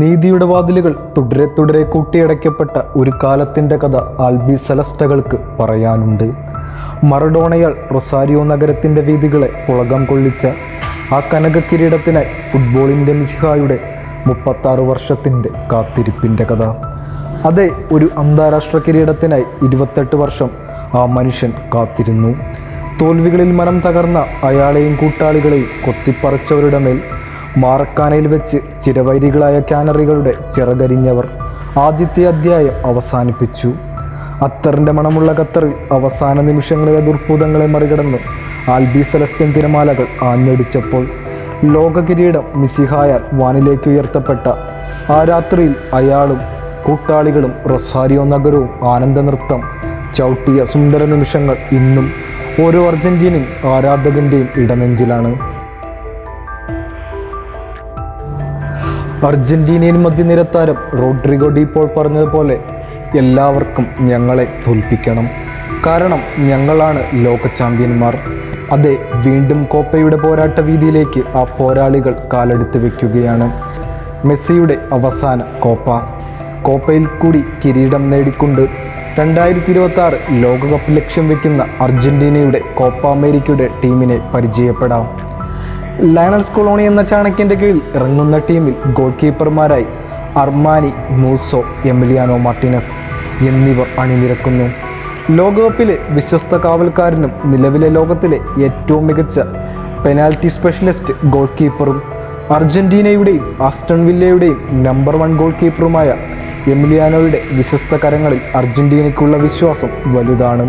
നീതിയുടെ വാതിലുകൾ തുടരെ തുടരെ കൂട്ടിയടയ്ക്കപ്പെട്ട ഒരു കാലത്തിൻ്റെ കഥ ആൽബി സെലസ്റ്റകൾക്ക് പറയാനുണ്ട്. മറഡോണയാൽ റൊസാരിയോ നഗരത്തിൻ്റെ വീഥികളെ പുളകം കൊള്ളിച്ച ആ കനക കിരീടത്തിനായി ഫുട്ബോളിൻ്റെ മിശിഹായുടെ 36 വർഷത്തിൻ്റെ കാത്തിരിപ്പിൻ്റെ കഥ. അതെ, ഒരു അന്താരാഷ്ട്ര കിരീടത്തിനായി 28 വർഷം ആ മനുഷ്യൻ കാത്തിരുന്നു. തോൽവികളിൽ മനം തകർന്ന അയാളെയും കൂട്ടാളികളെയും കൊത്തിപ്പറിച്ചവരുടെ മേൽ മാറക്കാനയിൽ വെച്ച് ചിരവൈരികളായ കാനറികളുടെ ചിറകരിഞ്ഞവർ ആദ്യത്തെ അധ്യായം അവസാനിപ്പിച്ചു. അത്തറിൻ്റെ മണമുള്ള ഖത്തറിൽ അവസാന നിമിഷങ്ങളിലെ ദുർഭൂതങ്ങളെ മറികടന്ന് ആൽബി സെലസ്റ്റ്യൻ തിരമാലകൾ ആഞ്ഞടിച്ചപ്പോൾ ലോക കിരീടം മിശിഹായാൽ വാനിലേക്ക് ഉയർത്തപ്പെട്ട ആ രാത്രിയിൽ അയാളും കൂട്ടാളികളും റൊസാരിയോ നഗരവും ആനന്ദ നൃത്തം ചവിട്ടിയ സുന്ദര നിമിഷങ്ങൾ ഇന്നും ഓരോ അർജന്റീനൻ ആരാധകൻ്റെയും ഇടനെഞ്ചിലാണ്. അർജന്റീനിയൻ മധ്യനിരത്താരം റോഡ്രിഗോ ഡി പോൾ പറഞ്ഞതുപോലെ എല്ലാവർക്കും ഞങ്ങളെ തോൽപ്പിക്കണം, കാരണം ഞങ്ങളാണ് ലോക ചാമ്പ്യന്മാർ. അതെ, വീണ്ടും കോപ്പയുടെ പോരാട്ട വീതിയിലേക്ക് ആ പോരാളികൾ കാലെടുത്ത് വയ്ക്കുകയാണ്. മെസ്സിയുടെ അവസാന കോപ്പയിൽ കൂടി കിരീടം നേടിക്കൊണ്ട് 2026 ലോകകപ്പ് ലക്ഷ്യം വയ്ക്കുന്ന അർജന്റീനയുടെ കോപ്പ അമേരിക്കയുടെ ടീമിനെ പരിചയപ്പെടാം. ലയണൽ സ്കോളോണി എന്ന ചാണക്യൻ്റെ കീഴിൽ ഇറങ്ങുന്ന ടീമിൽ ഗോൾ കീപ്പർമാരായി അർമാനി, മൂസോ, എമിലിയാനോ മാർട്ടിനസ് എന്നിവർ അണിനിരക്കുന്നു. ലോകകപ്പിലെ വിശ്വസ്ത കാവൽക്കാരനും നിലവിലെ ലോകത്തിലെ ഏറ്റവും മികച്ച പെനാൽറ്റി സ്പെഷ്യലിസ്റ്റ് ഗോൾ കീപ്പറും അർജന്റീനയുടെയും ആസ്റ്റൺ വില്ലയുടെയും നമ്പർ 1 ഗോൾ കീപ്പറുമായ എമിലിയാനോയുടെ വിശ്വസ്ത കരങ്ങളിൽ അർജന്റീനയ്ക്കുള്ള വിശ്വാസം വലുതാണ്.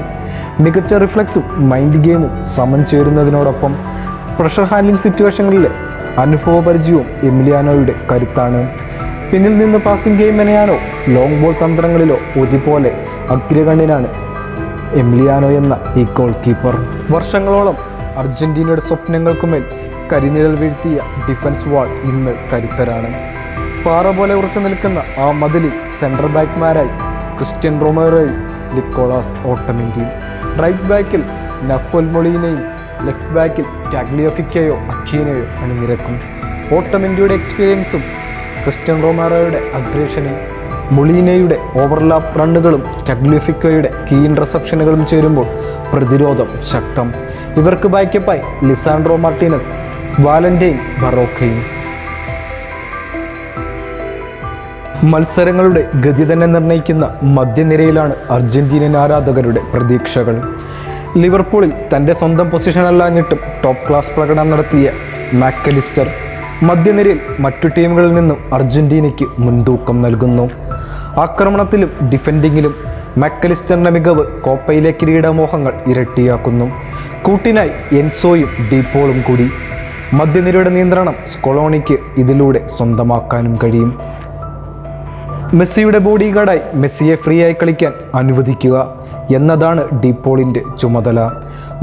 മികച്ച റിഫ്ലക്സും മൈൻഡ് ഗെയിമും സമം ചേരുന്നതിനോടൊപ്പം പ്രഷർ ഹാൻഡ്ലിംഗ് സിറ്റുവേഷനുകളിലെ അനുഭവ പരിചയവും എമിലിയാനോയുടെ കരുത്താണ്. പിന്നിൽ നിന്ന് പാസിംഗ് ഗെയിം മെനയാനോ ലോങ് ബോൾ തന്ത്രങ്ങളിലോ ഒരുപോലെ അഗ്രഗണ്യനാണ് എമിലിയാനോ എന്ന ഈ ഗോൾ കീപ്പർ. വർഷങ്ങളോളം അർജന്റീനയുടെ സ്വപ്നങ്ങൾക്കുമേൽ കരിനിഴൽ വീഴ്ത്തിയ ഡിഫൻസ് വാൾ ഇന്ന് കരുത്തരാണ്. പാറ പോലെ ഉറച്ചു നിൽക്കുന്ന ആ മതിലിൽ സെൻട്രൽ ബാക്ക്മാരായി ക്രിസ്ത്യൻ റൊമേറോയും നിക്കോളാസ് ഓട്ടമെൻ്റെയും, റൈറ്റ് ബാക്കിൽ നഹ്വൽ മൊളീനയും ലെഫ്റ്റ് ബാക്കിൽ ടാഗ്ലിയോഫിക്കയോ അക്കീനയോ അണിനിരക്കും. ഓട്ടമെൻ്റെയുടെ എക്സ്പീരിയൻസും ക്രിസ്ത്യൻ റൊമേറോയുടെ അഗ്രഷനും മൊളീനയുടെ ഓവർലാപ്പ് റണ്ണുകളും ടാഗ്ലിയോഫിക്കോയുടെ കീൻ റിസപ്ഷനുകളും ചേരുമ്പോൾ പ്രതിരോധം ശക്തം. ഇവർക്ക് ബാക്കപ്പായി ലിസാൻഡ്രോ മാർട്ടിനസ്, വാലന്റൈൻ ബറോക്കയും. മത്സരങ്ങളുടെ ഗതി തന്നെ നിർണ്ണയിക്കുന്ന മധ്യനിരയിലാണ് അർജന്റീനൻ ആരാധകരുടെ പ്രതീക്ഷകൾ. ലിവർപൂളിൽ തൻ്റെ സ്വന്തം പൊസിഷനല്ലാഞ്ഞിട്ടും ടോപ്പ് ക്ലാസ് പ്രകടനം നടത്തിയ മാക്കലിസ്റ്റർ മധ്യനിരയിൽ മറ്റു ടീമുകളിൽ നിന്നും അർജന്റീനയ്ക്ക് മുൻതൂക്കം നൽകുന്നു. ആക്രമണത്തിലും ഡിഫൻഡിങ്ങിലും മാക്കലിസ്റ്ററിൻ്റെ മികവ് കോപ്പയിലെ കിരീടമോഹങ്ങൾ ഇരട്ടിയാക്കുന്നു. കൂട്ടിനായി എൻസോയും ഡീപോളും കൂടി. മധ്യനിരയുടെ നിയന്ത്രണം സ്കൊളോണിക്ക് ഇതിലൂടെ സ്വന്തമാക്കാനും കഴിയും. മെസ്സിയുടെ ബോഡി ഗാർഡായി മെസ്സിയെ ഫ്രീ ആയി കളിക്കാൻ അനുവദിക്കുക എന്നതാണ് ഡീപോളിൻ്റെ ചുമതല.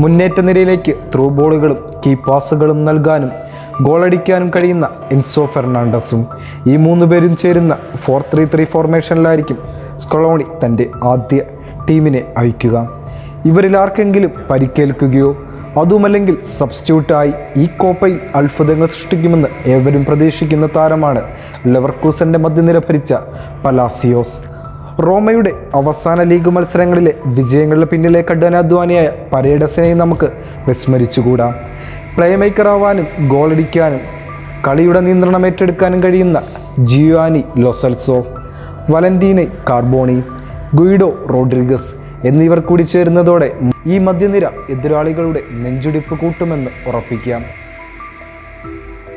മുന്നേറ്റ നിരയിലേക്ക് ത്രൂ ബോളുകളും കീ പാസുകളും നൽകാനും ഗോളടിക്കാനും കഴിയുന്ന എൻസോ ഫെർണാണ്ടസും. ഈ 3 പേരും ചേരുന്ന 4-3-3 ഫോർമേഷനിലായിരിക്കും സ്കൊളോണി തൻ്റെ ആദ്യ ടീമിനെ അയക്കുക. ഇവരിൽ ആർക്കെങ്കിലും പരിക്കേൽക്കുകയോ അതുമല്ലെങ്കിൽ സബ്സ്റ്റിറ്റ്യൂട്ടായി ഈ കോപ്പയിൽ അത്ഭുതങ്ങൾ സൃഷ്ടിക്കുമെന്ന് ഏവരും പ്രതീക്ഷിക്കുന്ന താരമാണ് ലെവർകൂസൻ്റെ മധ്യനിര ഭരിച്ച പലാസിയോസ്. റോമയുടെ അവസാന ലീഗ് മത്സരങ്ങളിലെ വിജയങ്ങളുടെ പിന്നിലെ കഠിനാധ്വാനിയായ പരേഡസിനെ നമുക്ക് വിസ്മരിച്ചുകൂടാ. പ്ലേ മേക്കറാവാനും ഗോളടിക്കാനും കളിയുടെ നിയന്ത്രണം ഏറ്റെടുക്കാനും കഴിയുന്ന ജിയോവാനി ലോസെൽസോ, വലന്റീനെ കാർബോണി, ഗുയിഡോ റോഡ്രിഗസ് എന്നിവർ കൂടി ചേരുന്നതോടെ ഈ മധ്യനിര എതിരാളികളുടെ നെഞ്ചുടിപ്പ് കൂട്ടുമെന്ന് ഉറപ്പിക്കാം.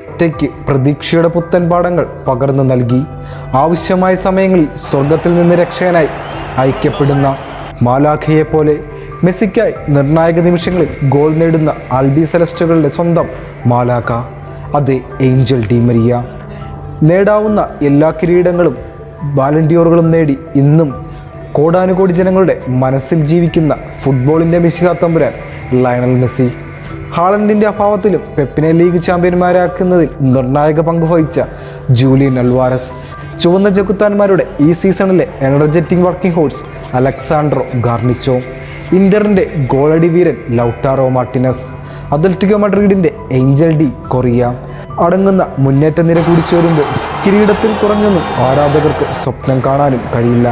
ഒറ്റയ്ക്ക് പ്രതീക്ഷയുടെ പുത്തൻ പാഠങ്ങൾ പകർന്നു നൽകി ആവശ്യമായ സമയങ്ങളിൽ സ്വർഗത്തിൽ നിന്ന് രക്ഷകനായി അയക്കപ്പെടുന്ന മാലാഖയെപ്പോലെ മെസ്സിക്കായി നിർണായക നിമിഷങ്ങളിൽ ഗോൾ നേടുന്ന ആൽബി സെലസ്റ്റുകളുടെ സ്വന്തം മാലാഖ, അതെ, ഏഞ്ചൽ ഡി മരിയ. നേടാവുന്ന എല്ലാ കിരീടങ്ങളും ബാലൻഡിയോറുകളും നേടി ഇന്നും കോടാനുകോടി ജനങ്ങളുടെ മനസ്സിൽ ജീവിക്കുന്ന ഫുട്ബോളിൻ്റെ മിശിഹാ തമ്പുരാൻ ലയണൽ മെസ്സി. ഹാളണ്ടിൻ്റെ അഭാവത്തിലും പെപ്പിനെ ലീഗ് ചാമ്പ്യന്മാരാക്കുന്നതിൽ നിർണായക പങ്ക് വഹിച്ച ജൂലിയൻ അൽവാരസ്. ചുവന്ന ചെകുത്താന്മാരുടെ ഈ സീസണിലെ energetic working horse Alejandro Garnacho. ഇന്ററിൻ്റെ ഗോളടി വീരൻ ലൗട്ടാറോ മാർട്ടിനസ്. അത്ലറ്റിക്കോ മഡ്രിഡിൻ്റെ ഏഞ്ചൽ ഡി കൊറിയ അടങ്ങുന്ന മുന്നേറ്റ നിര കൂടി ചേരുമ്പോൾ കിരീടത്തിൽ കുറഞ്ഞൊന്നും ആരാധകർക്ക് സ്വപ്നം കാണാനും കഴിയില്ല.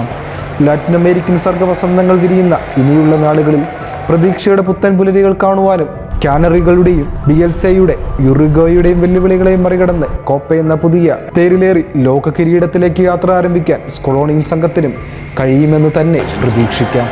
ലാറ്റിൻ അമേരിക്കൻ സർഗവസന്തങ്ങൾ വിരിയുന്ന ഇനിയുള്ള നാളുകളിൽ പ്രതീക്ഷയുടെ പുത്തൻ പുലരികൾ കാണുവാനും കാനറികളുടെയും ബിയൽസയുടെ യുറുഗോയുടെയും വെല്ലുവിളികളെയും മറികടന്ന് കോപ്പ എന്ന പുതിയ തേരിലേറി ലോക കിരീടത്തിലേക്ക് യാത്ര ആരംഭിക്കാൻ സ്കൊളോണിയും സംഘത്തിനും കഴിയുമെന്ന് തന്നെ പ്രതീക്ഷിക്കാം.